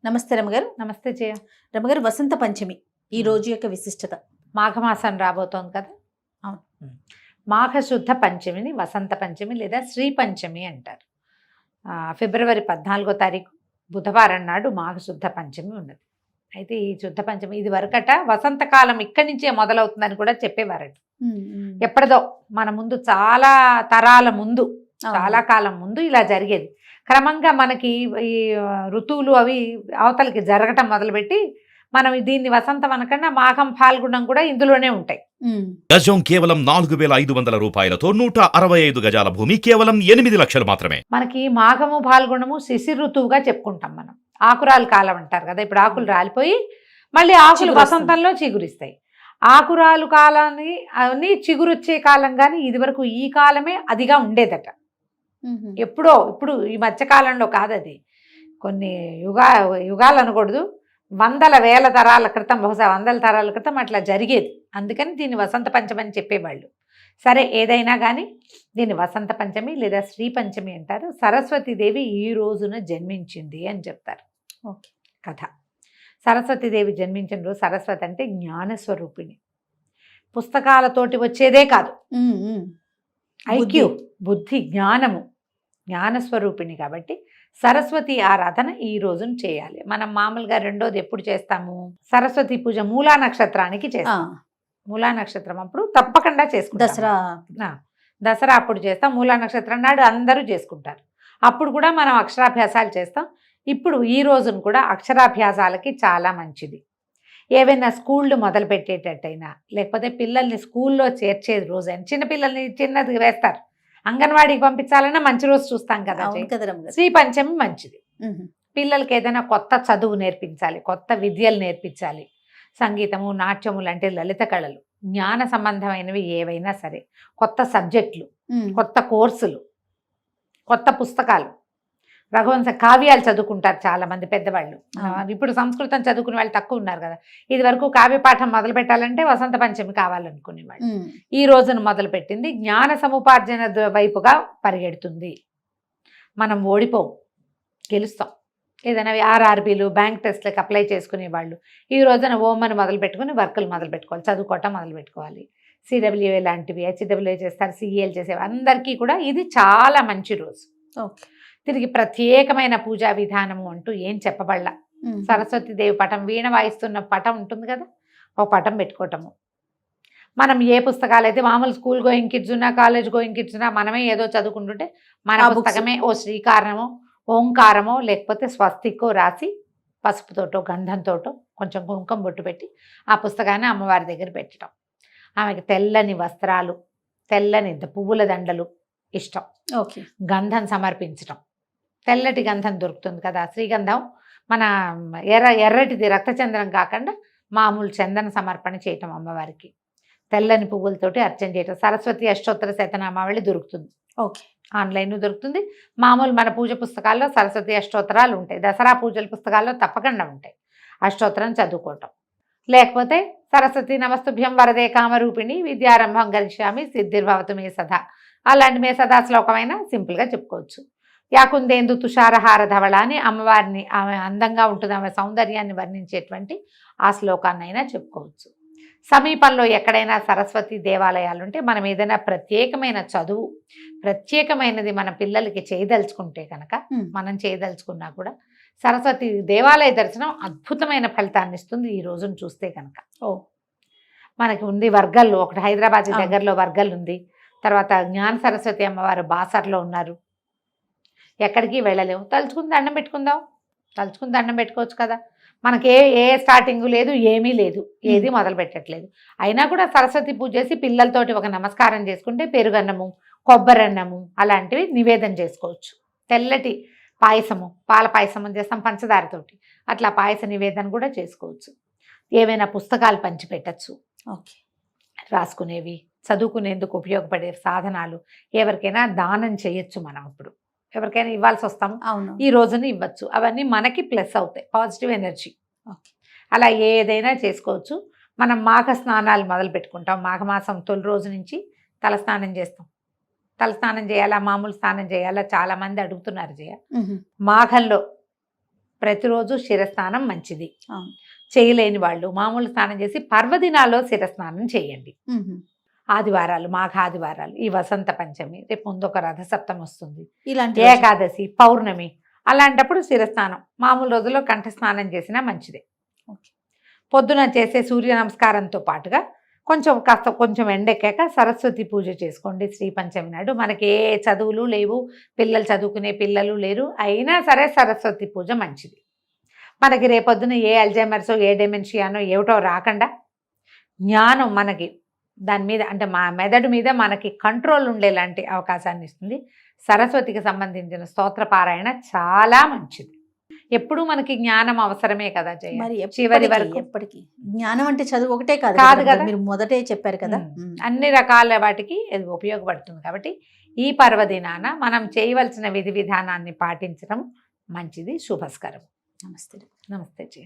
నమస్తే రమగారు. నమస్తే జయ. రమగారు, వసంత పంచమి ఈ రోజు యొక్క విశిష్టత. మాఘమాసం రాబోతోంది కదా. అవును. మాఘ శుద్ధ పంచమిని వసంత పంచమి లేదా శ్రీ పంచమి అంటారు. ఫిబ్రవరి 14వ తారీఖు బుధవారం నాడు మాఘ శుద్ధ పంచమి ఉన్నది. అయితే ఈ శుద్ధ పంచమి ఇది వరకట వసంతకాలం ఇక్కడి నుంచే మొదలవుతుందని కూడా చెప్పేవారట. ఎప్పటిదో మన ముందు చాలా తరాల ముందు, చాలా కాలం ముందు ఇలా జరిగేది. క్రమంగా మనకి ఈ ఋతువులు అవి అవతలకి జరగటం మొదలుపెట్టి మనం దీన్ని వసంతం అనకుండా మాఘం ఫాల్గుణం కూడా ఇందులోనే ఉంటాయి. గజం కేవలం 4,500 రూపాయలతో 165 గజాల భూమి కేవలం 8 లక్షలు మాత్రమే. మనకి మాఘము ఫాల్గుణము శిశిర ఋతువుగా చెప్పుకుంటాం మనం. ఆకురాలు కాలం అంటారు కదా. ఇప్పుడు ఆకులు రాలిపోయి మళ్ళీ ఆకులు వసంతంలో చిగురిస్తాయి. ఆకురాలు కాలాన్ని అన్ని చిగురొచ్చే కాలం. కానీ ఇది వరకు ఈ కాలమే అదిగా ఉండేదట. ఎప్పుడో ఇప్పుడు ఈ మధ్యకాలంలో కాదు, అది కొన్ని యుగాలు అనకూడదు, వందల వేల తరాల క్రితం, బహుశా 100 తరాల క్రితం అట్లా జరిగేది. అందుకని దీన్ని వసంత పంచమి అని చెప్పేవాళ్ళు. సరే, ఏదైనా కానీ దీన్ని వసంత పంచమి లేదా శ్రీ పంచమి అంటారు. సరస్వతీదేవి ఈ రోజున జన్మించింది అని చెప్తారు కథ. సరస్వతీదేవి జన్మించిన రోజు. సరస్వతి అంటే జ్ఞానస్వరూపిణి. పుస్తకాలతోటి వచ్చేదే కాదు, ఐక్యూ, బుద్ధి, జ్ఞానము, జ్ఞానస్వరూపిణి. కాబట్టి సరస్వతి ఆరాధన ఈ రోజున చేయాలి. మనం మామూలుగా రెండోది ఎప్పుడు చేస్తాము? సరస్వతి పూజ మూలా నక్షత్రానికి చేస్తాం. మూలా నక్షత్రం అప్పుడు తప్పకుండా చేసుకుంటాం. దసరా అప్పుడు చేస్తాం. మూలా నక్షత్రం నాడు అందరూ చేసుకుంటారు. అప్పుడు కూడా మనం అక్షరాభ్యాసాలు చేస్తాం. ఇప్పుడు ఈ రోజున కూడా అక్షరాభ్యాసాలకి చాలా మంచిది. ఏవైనా స్కూళ్ళు మొదలు పెట్టేటట్టయినా, లేకపోతే పిల్లల్ని స్కూల్లో చేర్చేది రోజైనా, చిన్నపిల్లల్ని చిన్నది వేస్తారు, అంగన్వాడీకి పంపించాలన్నా మంచి రోజు చూస్తాం కదా. శ్రీ పంచమి మంచిది. పిల్లలకి ఏదైనా కొత్త చదువు నేర్పించాలి, కొత్త విద్యలు నేర్పించాలి, సంగీతము, నాట్యము లాంటి లలిత కళలు, జ్ఞాన సంబంధమైనవి ఏవైనా సరే, కొత్త సబ్జెక్టులు, కొత్త కోర్సులు, కొత్త పుస్తకాలు, రఘువంశ కావ్యాలు చదువుకుంటారు చాలా మంది పెద్దవాళ్ళు. ఇప్పుడు సంస్కృతం చదువుకునే వాళ్ళు తక్కువ ఉన్నారు కదా. ఇది వరకు కావ్యపాఠం మొదలు పెట్టాలంటే వసంత పంచమి కావాలనుకునేవాళ్ళు. ఈ రోజున మొదలుపెట్టింది జ్ఞాన సముపార్జన వైపుగా పరిగెడుతుంది. మనం ఓడిపోం, గెలుస్తాం. ఏదైనా ఆర్ఆర్బీలు, బ్యాంక్ టెస్ట్లకు అప్లై చేసుకునే వాళ్ళు ఈ రోజున ఓమని మొదలు పెట్టుకుని వర్కులు మొదలు పెట్టుకోవాలి, చదువుకోవటం మొదలు పెట్టుకోవాలి. సిడబ్ల్యూఏ లాంటివి, హెచ్డబ్ల్యూఏ చేస్తారు, సిఈఎల్ చేసేవి, అందరికీ కూడా ఇది చాలా మంచి రోజు. తిరిగి ప్రత్యేకమైన పూజా విధానము అంటూ ఏం చెప్పబడలా. సరస్వతీదేవి పటం, వీణ వాయిస్తున్న పటం ఉంటుంది కదా, ఒక పటం పెట్టుకోవటము. మనం ఏ పుస్తకాలు అయితే మామూలు స్కూల్ గోయింగ్ కిడ్స్ ఉన్నా, కాలేజ్ గోయింగ్ కిడ్స్ ఉన్నా, మనమే ఏదో చదువుకుంటుంటే మన పుస్తకమే ఓ శ్రీకారమో, ఓంకారమో, లేకపోతే స్వస్తికో రాసి పసుపుతోటో గంధంతోటో కొంచెం కుంకుమ బొట్టు పెట్టి ఆ పుస్తకాన్ని అమ్మవారి దగ్గర పెట్టడం. ఆమెకి తెల్లని వస్త్రాలు, తెల్లని పువ్వుల దండలు ఇష్టం. గంధం సమర్పించటం. తెల్లటి గంధం దొరుకుతుంది కదా, శ్రీగంధం. మన ఎర్రటిది రక్తచందనం కాకుండా మామూలు చందన సమర్పణ చేయటం అమ్మవారికి. తెల్లని పువ్వులతోటి అర్చన చేయటం. సరస్వతి అష్టోత్తర శతనామావళి దొరుకుతుంది, ఆన్లైన్ దొరుకుతుంది. మామూలు మన పూజ పుస్తకాల్లో సరస్వతి అష్టోత్తరాలు ఉంటాయి. దసరా పూజల పుస్తకాల్లో తప్పకుండా ఉంటాయి. అష్టోత్తరం చదువుకోవటం. లేకపోతే సరస్వతి నమస్తుభ్యం వరదే కామరూపిణి విద్యారంభం గరిష్యామి సిద్ధిర్భవతు మే సదా, అలాంటి మే సదా శ్లోకమైన సింపుల్గా చెప్పుకోవచ్చు. యాకుందేందు తుషారహార ధవళ అని అమ్మవారిని, ఆమె అందంగా ఉంటుంది, ఆమె సౌందర్యాన్ని వర్ణించేటువంటి ఆ శ్లోకాన్నైనా చెప్పుకోవచ్చు. సమీపంలో ఎక్కడైనా సరస్వతి దేవాలయాలు ఉంటే మనం ఏదైనా ప్రత్యేకమైన చదువు, ప్రత్యేకమైనది మన పిల్లలకి చేయదలుచుకుంటే కనుక, మనం చేయదలుచుకున్నా కూడా సరస్వతి దేవాలయ దర్శనం అద్భుతమైన ఫలితాన్ని ఇస్తుంది ఈ రోజును చూస్తే కనుక. మనకి ఉంది వర్గల్, ఒకటి హైదరాబాద్ దగ్గరలో వర్గల్ ఉంది. తర్వాత జ్ఞాన సరస్వతి అమ్మవారు బాసర్లో ఉన్నారు. ఎక్కడికి వెళ్ళలేము, తలుచుకుని దండం పెట్టుకుందాం, తలుచుకుని దండం పెట్టుకోవచ్చు కదా. మనకి ఏ స్టార్టింగ్ లేదు, ఏమీ లేదు, ఏది మొదలు పెట్టట్లేదు. అయినా కూడా సరస్వతి పూజ చేసి పిల్లలతోటి ఒక నమస్కారం చేసుకుంటే పెరుగన్నము, కొబ్బరన్నము అలాంటివి నివేదన చేసుకోవచ్చు. తెల్లటి పాయసము, పాల పాయసము చేస్తాం పంచదారతోటి, అట్లా పాయస నివేదన కూడా చేసుకోవచ్చు. ఏవైనా పుస్తకాలు పంచిపెట్టచ్చు, రాసుకునేవి, చదువుకునేందుకు ఉపయోగపడే సాధనాలు ఎవరికైనా దానం చేయొచ్చు. మనం ఇప్పుడు ఎవరికైనా ఇవ్వాల్సి వస్తాము, ఈ రోజున ఇవ్వచ్చు. అవన్నీ మనకి ప్లస్ అవుతాయి, పాజిటివ్ ఎనర్జీ. అలా ఏదైనా చేసుకోవచ్చు. మనం మాఘ స్నానాలు మొదలు పెట్టుకుంటాం. మాఘమాసం తొలి రోజు నుంచి తలస్నానం చేస్తాం. తలస్నానం చేయాలా, మామూలు స్నానం చేయాలా, చాలామంది అడుగుతున్నారు. మాఘంలో ప్రతిరోజు శిరస్నానం మంచిది. అవును. చేయలేని వాళ్ళు మామూలు స్నానం చేసి పర్వదినాల్లో శిరస్నానం చేయండి. మ్మ్. ఆదివారాలు, మాఘ ఆదివారాలు, ఈ వసంత పంచమి, రేపు ముందు ఒక రథసప్తమి వస్తుంది, ఇలాంటి రోజు- ఏకాదశి, పౌర్ణమి, అలాంటప్పుడు శిరస్నానం మామూలు రోజుల్లో కంఠ స్నానం చేసినా మంచిదే. ఓకే. పొద్దున చేసే సూర్య నమస్కారంతో పాటుగా కొంచెం ఎండెక్కాక సరస్వతి పూజ చేసుకోండి. శ్రీ పంచమి నాడు మనకి ఏ చదువులు లేవు, పిల్లలు చదువుకునే పిల్లలు లేరు, అయినా సరే సరస్వతి పూజ మంచిది. మనకి రేపొద్దున ఏ అల్జైమర్సో ఏ డెమెన్షియానో ఏమిటో రాకుండా జ్ఞానం మనకి దాని మీద అంటే మా మెదడు మీద మనకి కంట్రోల్ ఉండేలాంటి అవకాశాన్ని ఇస్తుంది. సరస్వతికి సంబంధించిన స్తోత్ర పారాయణ చాలా మంచిది. ఎప్పుడు మనకి జ్ఞానం అవసరమే కదా జయ. మరి చివరి ఎప్పటికీ వరకు ఎప్పటికీ జ్ఞానం అంటే చదువు ఒకటే కాదు కాదు కదా, కదా. మీరు మొదటే చెప్పారు కదా. అన్ని రకాల వాటికి ఇది ఉపయోగపడుతుంది. కాబట్టి ఈ పర్వదినాన మనం చేయవలసిన విధి విధానాన్ని పాటించడం మంచిది, శుభస్కరం. నమస్తే. నమస్తే జయ.